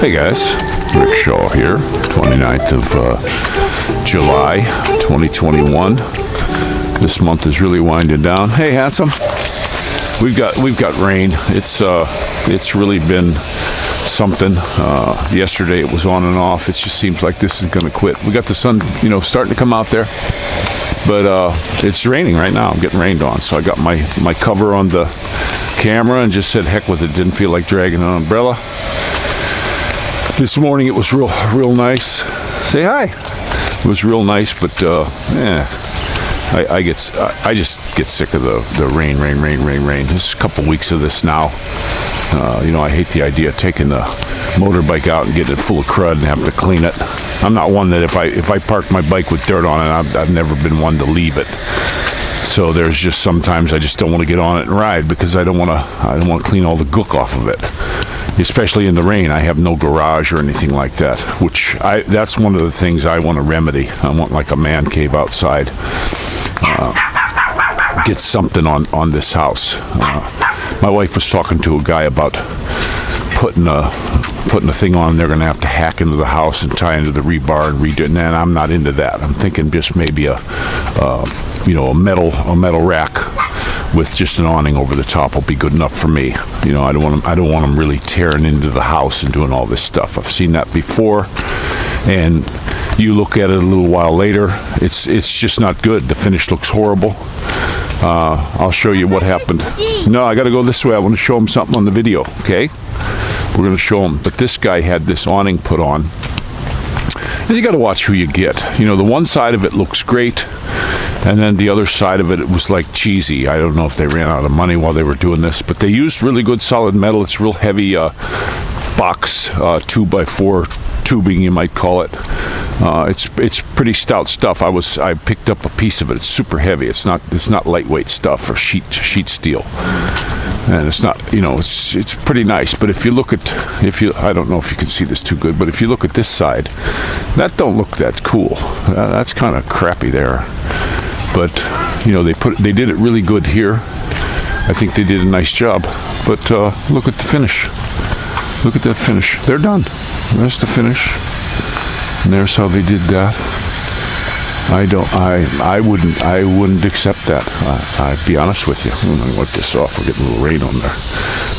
Hey guys, Rick Shaw here, 29th of July, 2021. This month is really winding down. Hey, handsome. We've got rain. It's really been something. Yesterday it was on and off. It just seems like this is going to quit. We got the sun, starting to come out there, but it's raining right now. I'm getting rained on, so I got my cover on the camera and just said heck with it. Didn't feel like dragging an umbrella. This morning it was real nice. Say hi. It was real nice, but I just get sick of the rain. There's a couple weeks of this now. I hate the idea of taking the motorbike out and getting it full of crud and having to clean it. I'm not one that if I park my bike with dirt on it, I've never been one to leave it. So there's just sometimes I just don't want to get on it and ride because I don't want to clean all the gook off of it. Especially in the rain. I have no garage or anything like that, that's one of the things I want to remedy. I want like a man cave outside. Get something on this house. My wife was talking to a guy about putting a thing on. They're going to have to hack into the house and tie into the rebar and redo it. And I'm not into that. I'm thinking just maybe a metal rack with just an awning over the top will be good enough for me. I don't want them really tearing into the house and doing all this stuff. I've seen that before, and you look at it a little while later, it's just not good. The finish looks horrible. I'll show you what happened. No, I got to go this way. I want to show them something on the video. Okay, we're going to show them. But this guy had this awning put on, and you got to watch who you get. The one side of it looks great. And then the other side of it was like cheesy. I don't know if they ran out of money while they were doing this, but they used really good solid metal. It's real heavy box 2x4 tubing, you might call it. It's pretty stout stuff. I picked up a piece of it. It's super heavy. It's not lightweight stuff or sheet steel. And it's not, it's pretty nice. But if you look at, I don't know if you can see this too good, but if you look at this side, that don't look that cool. That's kind of crappy there. But they did it really good here. I think they did a nice job. But look at the finish. Look at that finish. They're done. That's the finish. And there's how they did that. I wouldn't accept that. I'd be honest with you. I'm gonna wipe this off. We're getting a little rain on there.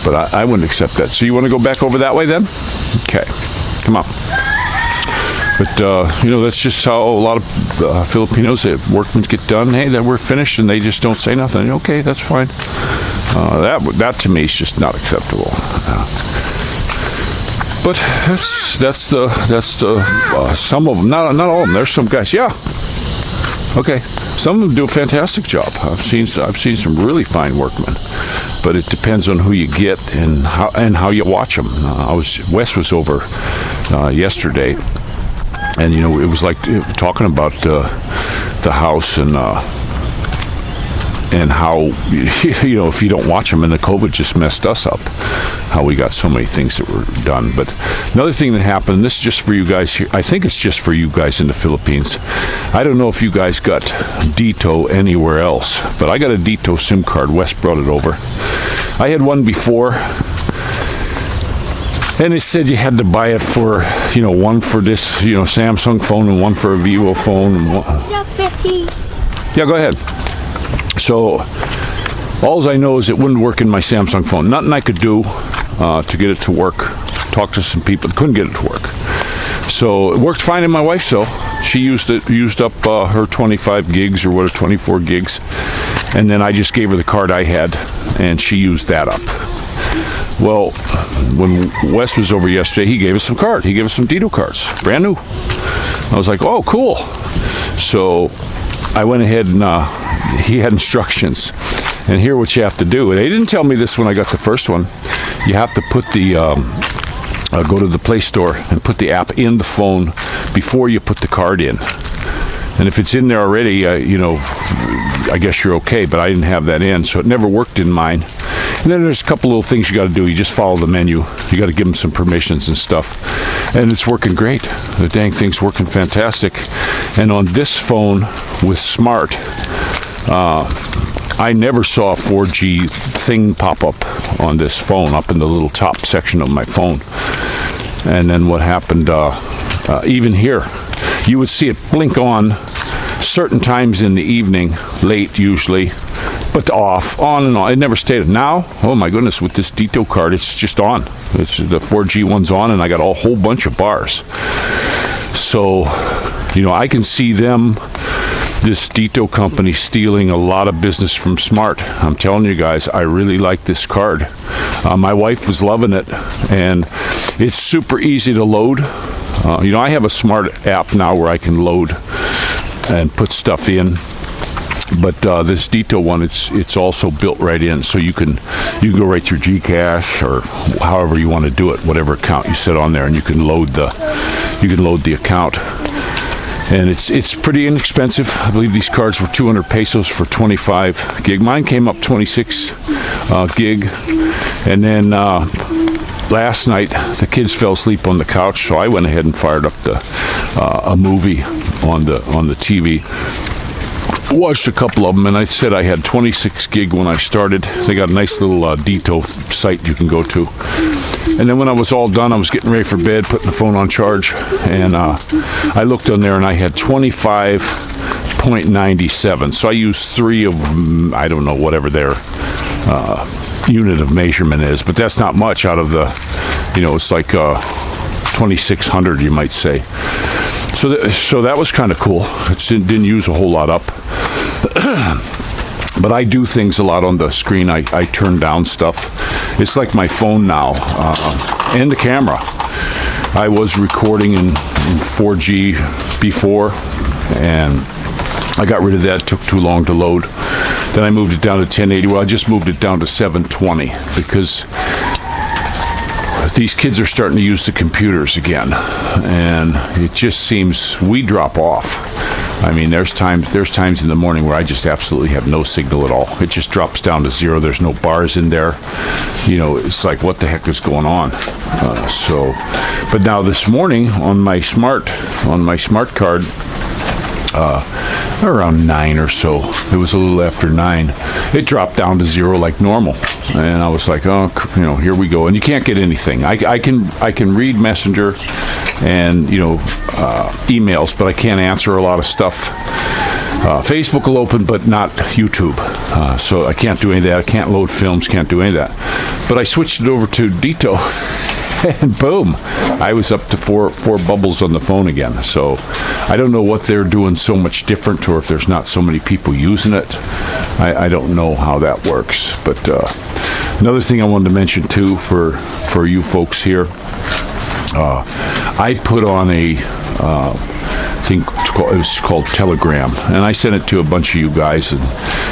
But I wouldn't accept that. So you want to go back over that way then? Okay. Come on. But, that's just how a lot of Filipinos, workmen get done. Hey, that we're finished, and they just don't say nothing. Okay, that's fine. That to me is just not acceptable. But that's the some of them. Not all of them. There's some guys. Yeah. Okay. Some of them do a fantastic job. I've seen some really fine workmen. But it depends on who you get and how you watch them. Wes was over yesterday. And it was like talking about the house and how if you don't watch them, and the COVID just messed us up. How we got so many things that were done. But another thing that happened, and this is just for you guys here. I think it's just for you guys in the Philippines. I don't know if you guys got Dito anywhere else, but I got a Dito SIM card. Wes brought it over. I had one before. And it said you had to buy it for, one for this, Samsung phone and one for a Vivo phone. Yeah, go ahead. So, all I know is it wouldn't work in my Samsung phone. Nothing I could do to get it to work. Talk to some people, couldn't get it to work. So, it worked fine in my wife's though. She used up her 25 gigs or 24 gigs. And then I just gave her the card I had, and she used that up. Well, when Wes was over yesterday, he gave us some cards. He gave us some Dito cards, brand new. I was like, oh, cool. So I went ahead and he had instructions. And here what you have to do. They didn't tell me this when I got the first one. You have to put the, go to the Play Store and put the app in the phone before you put the card in. And if it's in there already, I guess you're okay, but I didn't have that in, so it never worked in mine. And then there's a couple little things you got to do. You just follow the menu. You got to give them some permissions and stuff. And it's working great. The dang thing's working fantastic. And on this phone with Smart, I never saw a 4G thing pop up on this phone, up in the little top section of my phone. And then what happened, even here, you would see it blink on certain times in the evening, late usually, but off, on and on. It never stayed. Now, oh my goodness, with this Ditto card, it's just on. It's the 4G one's on, and I got a whole bunch of bars. So, I can see them, this Ditto company, stealing a lot of business from Smart. I'm telling you guys, I really like this card. My wife was loving it, and it's super easy to load. I have a Smart app now where I can load and put stuff in. But this Ditto one, it's also built right in, so you can go right through Gcash or however you want to do it, whatever account you set on there, and you can load the account. And it's pretty inexpensive. I believe these cards were 200 pesos for 25 gig. Mine came up 26 gig, and then last night the kids fell asleep on the couch, so I went ahead and fired up a movie on the TV. Watched a couple of them, and I said I had 26 gig when I started. They got a nice little Ditto site you can go to. And then when I was all done, I was getting ready for bed, putting the phone on charge, and I looked on there and I had 25.97. So I used 3 of, I don't know, whatever their unit of measurement is, but that's not much out of the, it's like 2,600, you might say. So that was kind of cool. It didn't use a whole lot up. But I do things a lot on the screen. I turn down stuff. It's like my phone now, and the camera. I was recording in 4G before, and I got rid of that. It took too long to load. Then I moved it down to 1080. Well, I just moved it down to 720 because these kids are starting to use the computers again, and it just seems we drop off. I mean, there's times in the morning where I just absolutely have no signal at all. It just drops down to 0. There's no bars in there. It's like, what the heck is going on? But now this morning on my smart card, around 9 or so, it was a little after 9, it dropped down to 0 like normal, and I was like, oh, here we go. And you can't get anything. I can read Messenger and emails, but I can't answer a lot of stuff. Facebook will open, but not YouTube, so I can't do any of that. I can't load films, can't do any of that. But I switched it over to Ditto, and boom, I was up to four bubbles on the phone again. So I don't know what they're doing so much different, or if there's not so many people using it. I don't know how that works. But another thing I wanted to mention too for you folks here, I put on a thing, it was called Telegram, and I sent it to a bunch of you guys, and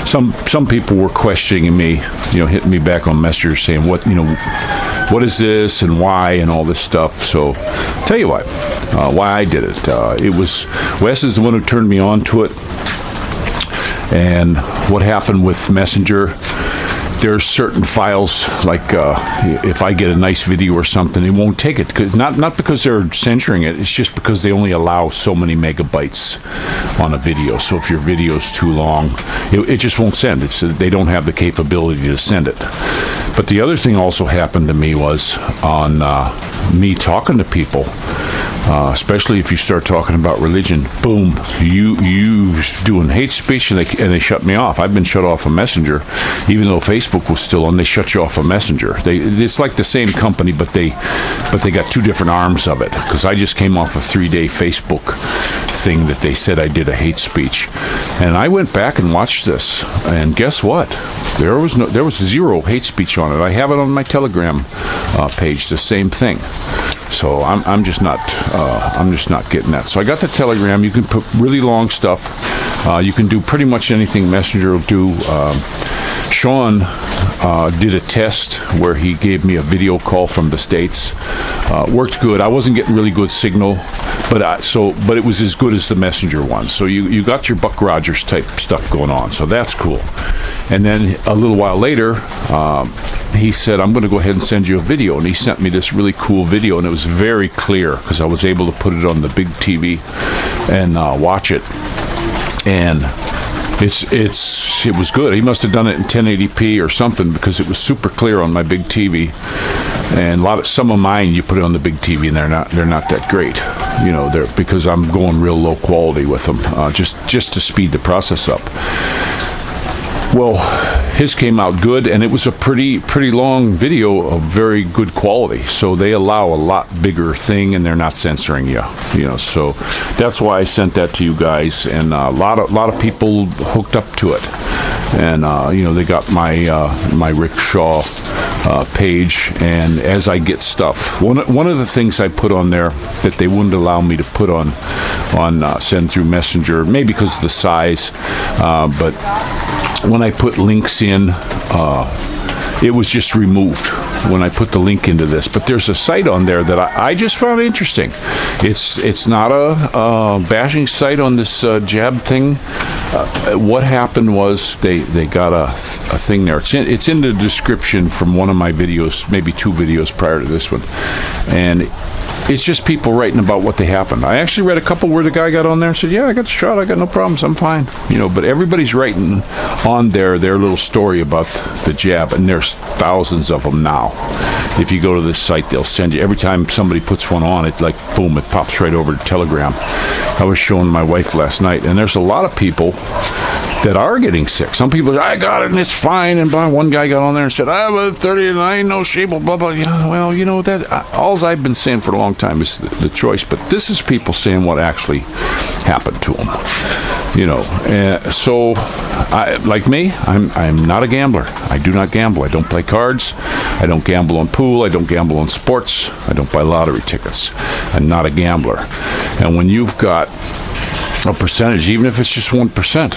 some people were questioning me, hitting me back on Messenger saying what is this and why and all this stuff. So tell you what, why I did it. It was Wes is the one who turned me on to it, and what happened with Messenger, there's certain files, like if I get a nice video or something, it won't take it. Not because they're censoring it, it's just because they only allow so many megabytes on a video. So if your video's too long, it just won't send. They don't have the capability to send it. But the other thing also happened to me was on me talking to people, especially if you start talking about religion, boom, you doing hate speech, and they shut me off. I've been shut off of Messenger, even though Facebook was still on. They shut you off of Messenger. It's like the same company, but they got 2 different arms of it. Because I just came off a 3-day Facebook thing that they said I did a hate speech, and I went back and watched this, and guess what? There was 0 hate speech on it. I have it on my Telegram page, the same thing. So I'm just not getting that. So I got the Telegram. You can put really long stuff. You can do pretty much anything Messenger will do. Sean did a test where he gave me a video call from the States. Worked good. I wasn't getting really good signal, but it was as good as the Messenger one. So you got your Buck Rogers type stuff going on. So that's cool. And then a little while later, he said, I'm going to go ahead and send you a video. And he sent me this really cool video, and it was very clear because I was able to put it on the big TV and watch it. And it was good. He must have done it in 1080p or something, because it was super clear on my big TV. And some of mine, you put it on the big TV, and they're not that great, they're because I'm going real low quality with them, just to speed the process up. Well, his came out good, and it was a pretty long video of very good quality. So they allow a lot bigger thing, and they're not censoring you, So that's why I sent that to you guys, and a lot of people hooked up to it, and they got my Rick Shaw page. And as I get stuff, one of the things I put on there that they wouldn't allow me to put on send through Messenger, maybe because of the size, but when I put links in, it was just removed when I put the link into this. But there's a site on there that I just found interesting. It's not a bashing site on this jab thing. What happened was they got a thing there. It's in the description from one of my videos, maybe 2 videos prior to this one, and it's just people writing about what they happened. I actually read a couple where the guy got on there and said, yeah, I got the shot, I got no problems, I'm fine. But everybody's writing on their little story about the jab, and there's thousands of them now. If you go to this site, they'll send you, every time somebody puts one on, it like, boom, it pops right over to Telegram. I was showing my wife last night, and there's a lot of people that are getting sick. Some people, I got it and it's fine, and one guy got on there and said, I was 30 and I ain't no shape, blah, blah. Well, that all I've been saying for a long time is the choice, but this is people saying what actually happened to them. So like me, I'm not a gambler. I do not gamble. I don't play cards. I don't gamble on pool. I don't gamble on sports. I don't buy lottery tickets. I'm not a gambler. And when you've got a percentage, even if it's just 1%,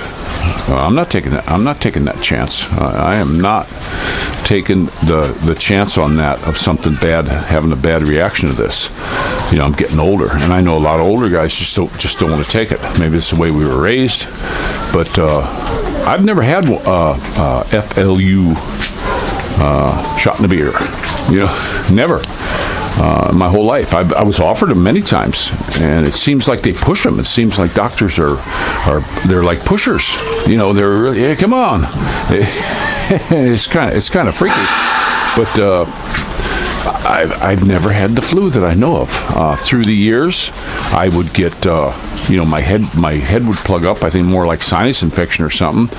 I'm not taking that. I'm not taking that chance. I am not taking the chance on that of something bad, having a bad reaction to this. I'm getting older, and I know a lot of older guys just don't want to take it. Maybe it's the way we were raised, but I've never had FLU shot in the beer. Never. My whole life. I was offered them many times, and it seems like they push them. It seems like doctors they're like pushers. They're really, hey, come on. It's kind of freaky, but I've never had the flu that I know of. Through the years, I would get my head would plug up. I think more like sinus infection or something.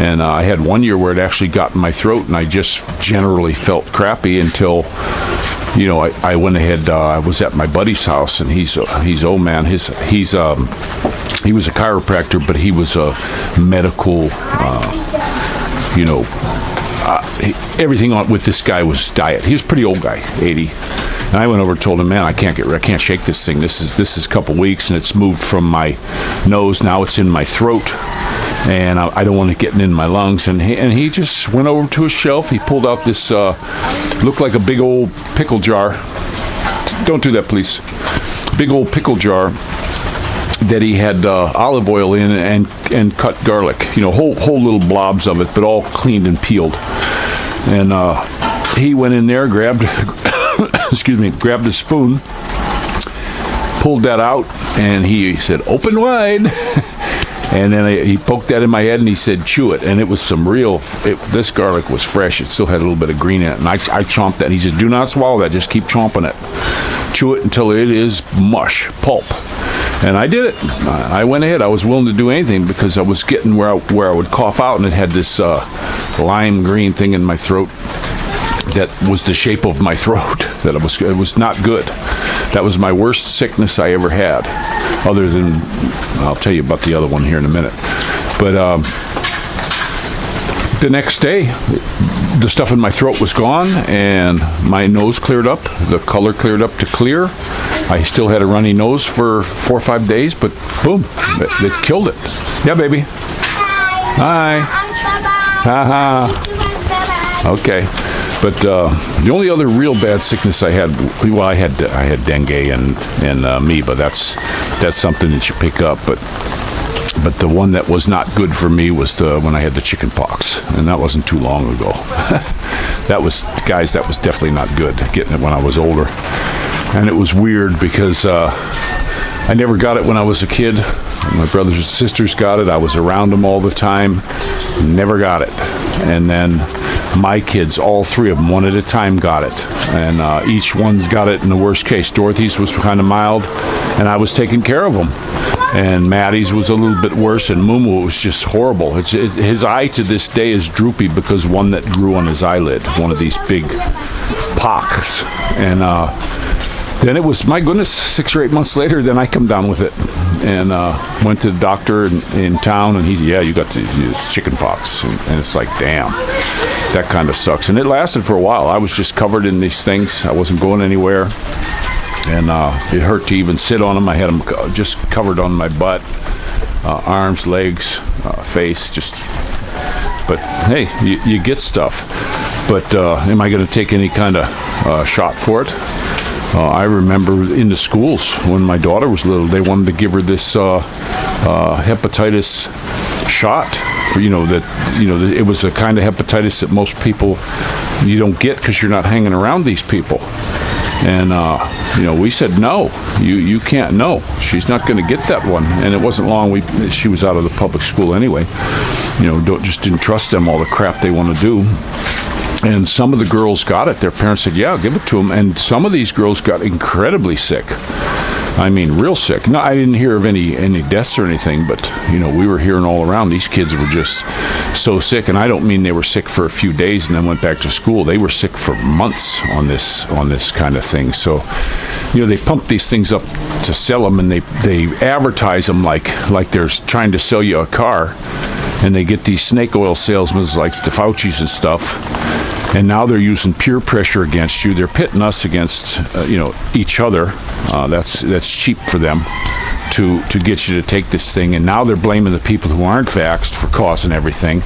And I had one year where it actually got in my throat, and I just generally felt crappy until. I went ahead. I was at my buddy's house, and he's old man. He was a chiropractor, but he was a medical. Everything with this guy was diet. He was a pretty old guy, 80. And I went over and told him, man, I can't shake this thing. This is a couple weeks, and it's moved from my nose. Now it's in my throat. And I don't want it getting in my lungs. And he just went over to a shelf. He pulled out this, looked like a big old pickle jar. Don't do that, please. Big old pickle jar that he had olive oil in and cut garlic. Whole little blobs of it, but all cleaned and peeled. And he went in there, grabbed a spoon, pulled that out, and he said, "Open wide." And then he poked that in my head, and he said, chew it. And it was this garlic was fresh. It still had a little bit of green in it. And I chomped that. And he said, do not swallow that. Just keep chomping it. Chew it until it is mush, pulp. And I did it. I went ahead. I was willing to do anything because I was getting where I would cough out, and it had this lime green thing in my throat that was the shape of my throat. It was not good. That was my worst sickness I ever had, other than, I'll tell you about the other one here in a minute. But the next day, the stuff in my throat was gone, and my nose cleared up. The color cleared up to clear. I still had a runny nose for 4 or 5 days, but boom, it killed it. Yeah, baby. Hi. Ha. Okay. But the only other real bad sickness I had, well, I had dengue and amoeba. That's something that you pick up. But the one that was not good for me was when I had the chicken pox, and that wasn't too long ago. That was definitely not good, getting it when I was older. And it was weird because I never got it when I was a kid. My brothers and sisters got it. I was around them all the time. Never got it. And then my kids, all three of them, one at a time, got it. And each one's got it in the worst case. Dorothy's was kind of mild, and I was taking care of them. And Maddie's was a little bit worse, and Mumu was just horrible. His eye to this day is droopy because one that grew on his eyelid, one of these big pocks. And then it was, my goodness, 6 or 8 months later, then I come down with it. And went to the doctor in town, and you got this chicken pox. And it's like, damn, that kind of sucks. And it lasted for a while. I was just covered in these things. I wasn't going anywhere. And it hurt to even sit on them. I had them just covered on my butt, arms, legs, face, but hey, you get stuff. But am I going to take any kind of shot for it? I remember in the schools when my daughter was little, they wanted to give her this hepatitis shot. It was a kind of hepatitis that most people, you don't get because you're not hanging around these people. And, we said, no, you can't, no, she's not going to get that one. And it wasn't long, she was out of the public school anyway. Just didn't trust them, all the crap they want to do. And some of the girls got it. Their parents said, yeah, give it to them. And some of these girls got incredibly sick. I mean, real sick. No, I didn't hear of any deaths or anything, but, we were hearing all around. These kids were just so sick. And I don't mean they were sick for a few days and then went back to school. They were sick for months on this kind of thing. So, they pump these things up to sell them, and they advertise them like they're trying to sell you a car. And they get these snake oil salesmen like the Faucis and stuff. And now they're using peer pressure against you. They're pitting us against, each other. That's cheap for them to get you to take this thing. And now they're blaming the people who aren't vaxxed for causing everything.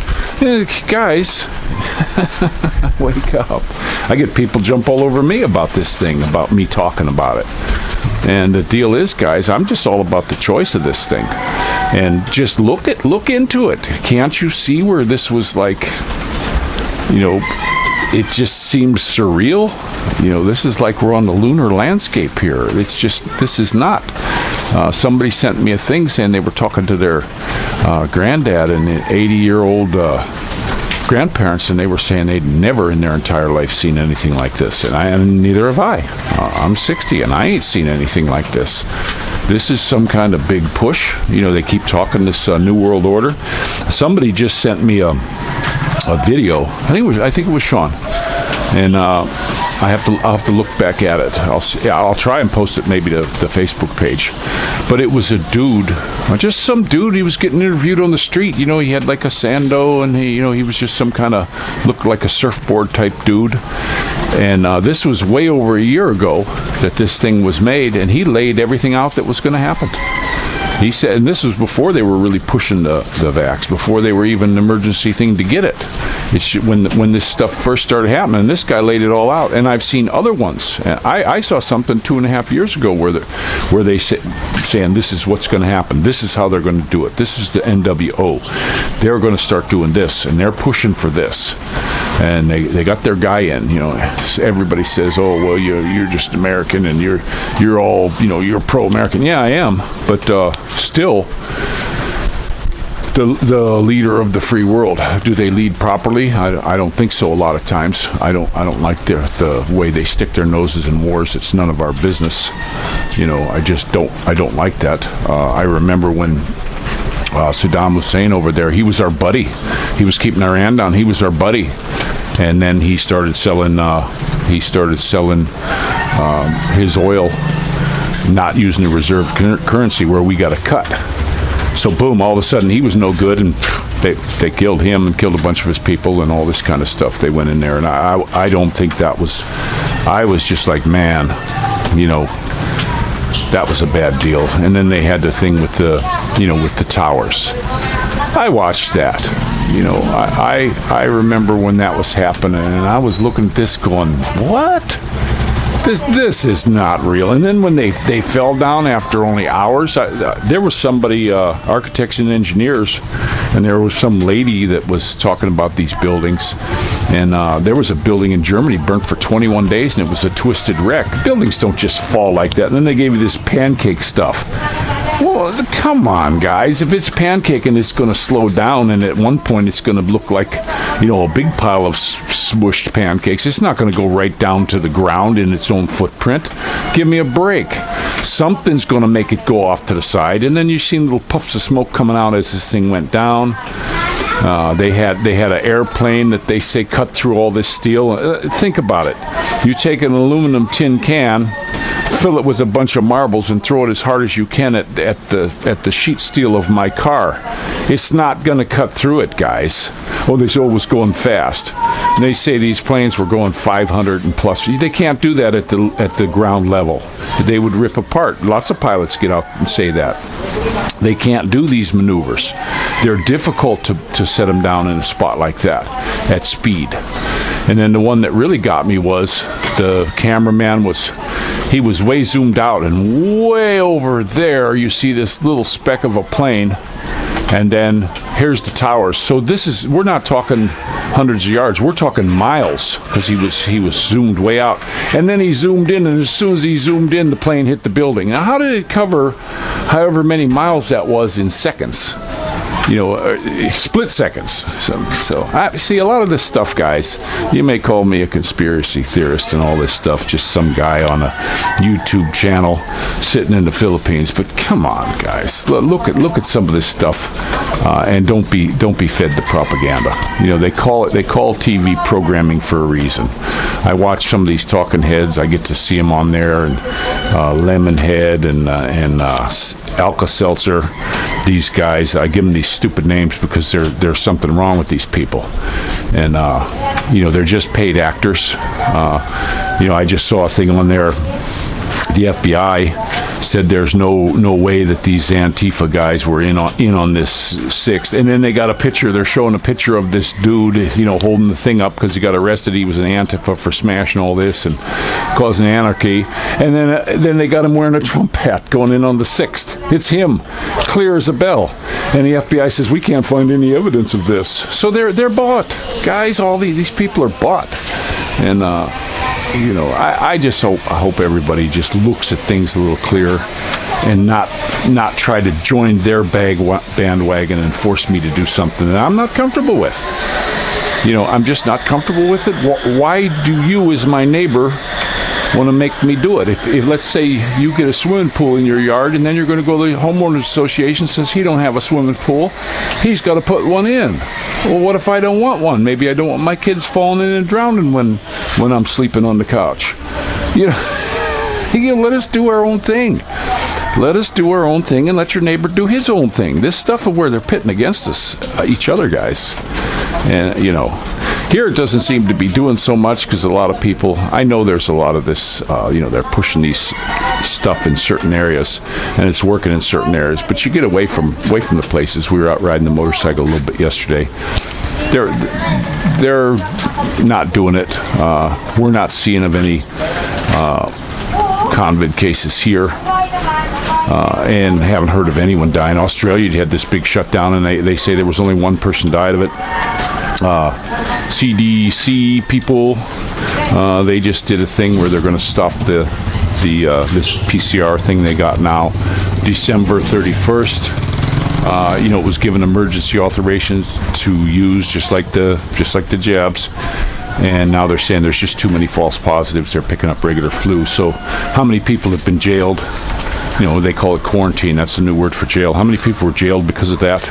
Guys, wake up. I get people jump all over me about this thing, about me talking about it. And the deal is, guys, I'm just all about the choice of this thing. And just look into it. Can't you see where this was like, it just seems surreal. This is like we're on the lunar landscape here. It's just, this is not. Somebody sent me a thing saying they were talking to their granddad and 80-year-old grandparents, and they were saying they'd never in their entire life seen anything like this. And neither have I. I'm 60, and I ain't seen anything like this. This is some kind of big push. They keep talking this New World Order. Somebody just sent me a video. I think it was Sean, and I'll have to look back at it. I'll try and post it maybe to the Facebook page. But it was a dude, just some dude. He was getting interviewed on the street. He had like a sando, and he was just some kind of, looked like a surfboard type dude. And this was way over a year ago that this thing was made, and he laid everything out that was going to happen. He said, and this was before they were really pushing the vax, before they were even an emergency thing to get it. When this stuff first started happening, and this guy laid it all out. And I've seen other ones. And I saw something 2.5 years ago where they saying this is what's going to happen. This is how they're going to do it. This is the NWO. They're going to start doing this, and they're pushing for this. And they got their guy in. Everybody says, "Oh, well, you're just American, and you're all you're pro-American." Yeah, I am, but still, the leader of the free world. Do they lead properly? I don't think so. A lot of times, I don't like the way they stick their noses in wars. It's none of our business. I just don't. I don't like that. I remember when Saddam Hussein over there, he was our buddy. He was keeping our hand down. He was our buddy. And then he started selling his oil, not using the reserve currency where we got a cut. So boom, all of a sudden he was no good, and they killed him and killed a bunch of his people and all this kind of stuff. They went in there, and I don't think that was. I was just like, man, that was a bad deal. And then they had the thing with the towers. I watched that. I remember when that was happening, and I was looking at this going, what? This is not real. And then when they fell down after only hours, there was somebody, architects and engineers, and there was some lady that was talking about these buildings. And there was a building in Germany burnt for 21 days, and it was a twisted wreck. Buildings don't just fall like that. And then they gave you this pancake stuff. Well, come on, guys. If it's pancaking, it's going to slow down, and at one point it's going to look like, a big pile of smushed pancakes. It's not going to go right down to the ground in its own footprint. Give me a break. Something's going to make it go off to the side, and then you see little puffs of smoke coming out as this thing went down. They had an airplane that they say cut through all this steel. Think about it. You take an aluminum tin can, fill it with a bunch of marbles, and throw it as hard as you can at the sheet steel of my car. It's not going to cut through it, guys. Oh, they said it was going fast. And they say these planes were going 500 and plus. They can't do that at the ground level. They would rip apart. Lots of pilots get out and say that. They can't do these maneuvers. They're difficult to set them down in a spot like that at speed. And then the one that really got me was the cameraman was way zoomed out, and way over there you see this little speck of a plane, and then here's the towers. So we're not talking hundreds of yards, we're talking miles, because he was zoomed way out. And then he zoomed in, and as soon as he zoomed in, the plane hit the building. Now, how did it cover however many miles that was in seconds? Split seconds. So I see a lot of this stuff, guys. You may call me a conspiracy theorist and all this stuff, just some guy on a YouTube channel sitting in the Philippines. But come on, guys, look at some of this stuff, and don't be fed the propaganda. They call TV programming for a reason. I watch some of these talking heads. I get to see them on there, and Lemonhead and Alka-Seltzer. These guys, I give them these stupid names because there's something wrong with these people, and they're just paid actors. I just saw a thing on there. The FBI said there's no way that these Antifa guys were in on this sixth, and then they're showing a picture of this dude, holding the thing up because he got arrested. He was an Antifa for smashing all this and causing anarchy, and then they got him wearing a Trump hat going in on the sixth. It's him, clear as a bell, and the FBI says we can't find any evidence of this. So they're bought, guys. All these people are bought, and I just hope everybody just looks at things a little clearer and not try to join their bandwagon and force me to do something that I'm not comfortable with. I'm just not comfortable with it. Why do you, as my neighbor, want to make me do it? If let's say you get a swimming pool in your yard, and then you're going to go to the homeowners association, since he don't have a swimming pool, he's got to put one in. Well, what if I don't want one? Maybe I don't want my kids falling in and drowning when I'm sleeping on the couch. Let us do our own thing. Let us do our own thing, and let your neighbor do his own thing. This stuff of where they're pitting against us, each other, guys. And, here it doesn't seem to be doing so much, because a lot of people, I know there's a lot of this, they're pushing these stuff in certain areas, and it's working in certain areas. But you get away from the places. We were out riding the motorcycle a little bit yesterday. They're not doing it. We're not seeing of any COVID cases here. And haven't heard of anyone dying. Australia had this big shutdown, and they say there was only one person died of it. CDC people, they just did a thing where they're going to stop this PCR thing they got now, December 31st. It was given emergency authorization to use just like the jabs. And now they're saying there's just too many false positives. They're picking up regular flu. So how many people have been jailed? They call it quarantine. That's the new word for jail. How many people were jailed because of that?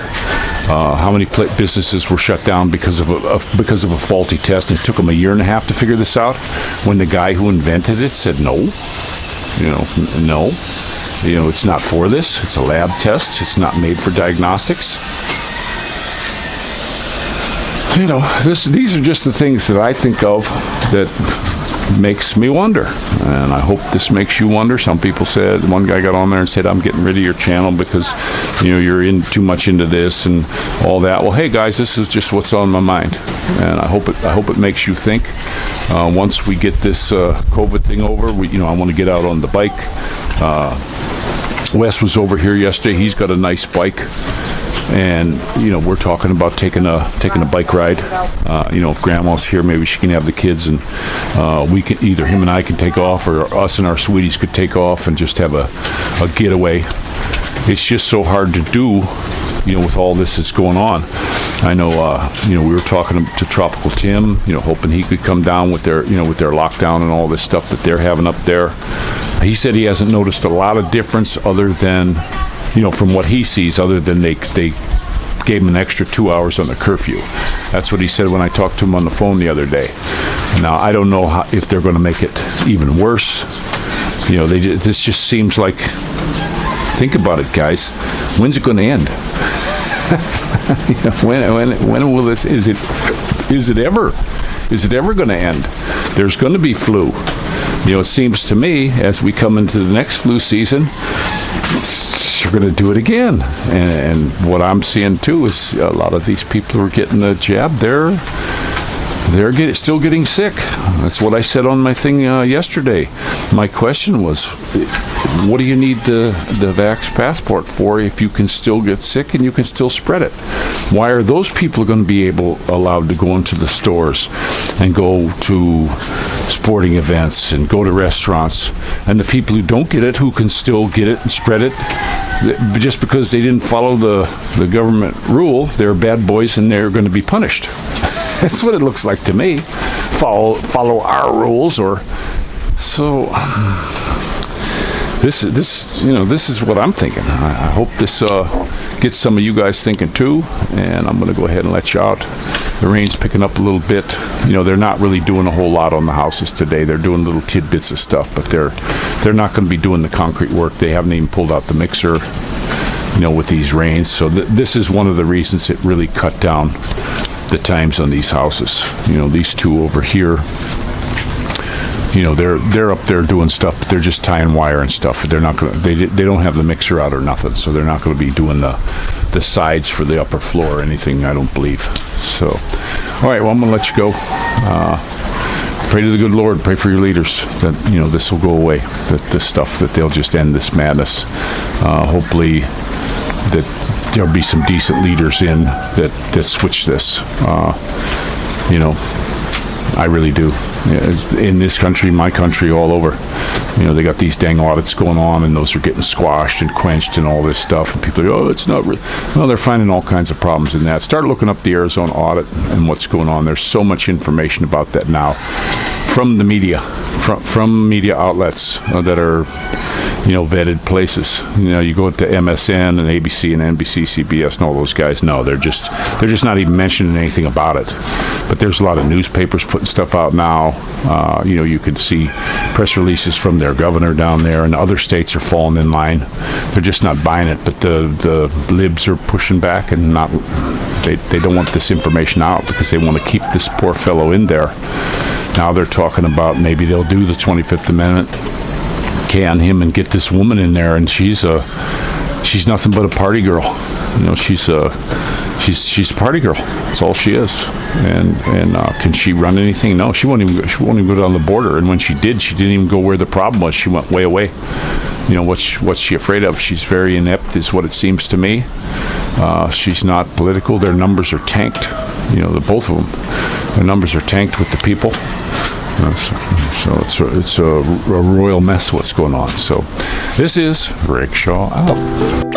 How many businesses were shut down because of a faulty test, and it took them a year and a half to figure this out, when the guy who invented it said no. No. It's not for this. It's a lab test. It's not made for diagnostics. These are just the things that I think of that makes me wonder, and I hope this makes you wonder. Some people said, one guy got on there and said, I'm getting rid of your channel because you're in too much into this and all that. Well, hey guys, this is just what's on my mind, and I hope it makes you think. Once we get this COVID thing over, I want to get out on the bike. Wes was over here yesterday. He's got a nice bike. And we're talking about taking a bike ride. If Grandma's here, maybe she can have the kids, and we can, either him and I can take off, or us and our sweeties could take off and just have a getaway. It's just so hard to do, with all this that's going on. I know, we were talking to Tropical Tim, hoping he could come down with their lockdown and all this stuff that they're having up there. He said he hasn't noticed a lot of difference other than, from what he sees, other than they gave him an extra 2 hours on the curfew. That's what he said when I talked to him on the phone the other day. Now, I don't know if they're going to make it even worse. This just seems like, think about it, guys. When's it going to end? When will this? Is it ever going to end? There's going to be flu. It seems to me as we come into the next flu season, you're going to do it again. And what I'm seeing too is a lot of these people who are getting the jab, they're still getting sick. That's what I said on my thing yesterday. My question was, what do you need the Vax passport for if you can still get sick and you can still spread it? Why are those people going to be allowed to go into the stores and go to sporting events and go to restaurants, and the people who don't get it, who can still get it and spread it, just because they didn't follow the government rule, they're bad boys and they're going to be punished? That's what it looks like to me. Follow our rules, or so. This is what I'm thinking. I hope this gets some of you guys thinking too. And I'm going to go ahead and let you out. The rain's picking up a little bit. They're not really doing a whole lot on the houses today. They're doing little tidbits of stuff, but they're not going to be doing the concrete work. They haven't even pulled out the mixer, with these rains. So this is one of the reasons it really cut down the times on these houses. These two over here, they're up there doing stuff, but they're just tying wire and stuff. They're not going to, they don't have the mixer out or nothing, so they're not going to be doing the sides for the upper floor or anything, I don't believe. So, all right, well, I'm going to let you go. Pray to the good Lord, pray for your leaders that, this will go away, that this stuff, that they'll just end this madness. Hopefully that there'll be some decent leaders in that switch this. I really do. In this country, my country, all over, they got these dang audits going on, and those are getting squashed and quenched and all this stuff. And people are, it's not real. Well, they're finding all kinds of problems in that. Start looking up the Arizona audit and what's going on. There's so much information about that now from the media, from media outlets that are, vetted places. You go to MSN and ABC and NBC, CBS, and all those guys. No, they're just not even mentioning anything about it. But there's a lot of newspapers putting stuff out now. You can see press releases from their governor down there, and other states are falling in line. They're just not buying it. But the libs are pushing back, and they don't want this information out because they want to keep this poor fellow in there. Now they're talking about maybe they'll do the 25th Amendment, can him, and get this woman in there, and she's nothing but a party girl. She's a party girl. That's all she is. And can she run anything? No, she won't even go down the border. And when she didn't even go where the problem was. She went way away. What's she afraid of? She's very inept, is what it seems to me. She's not political. Their numbers are tanked. The both of them. Their numbers are tanked with the people. So it's a royal mess what's going on. So this is Rick Shaw out.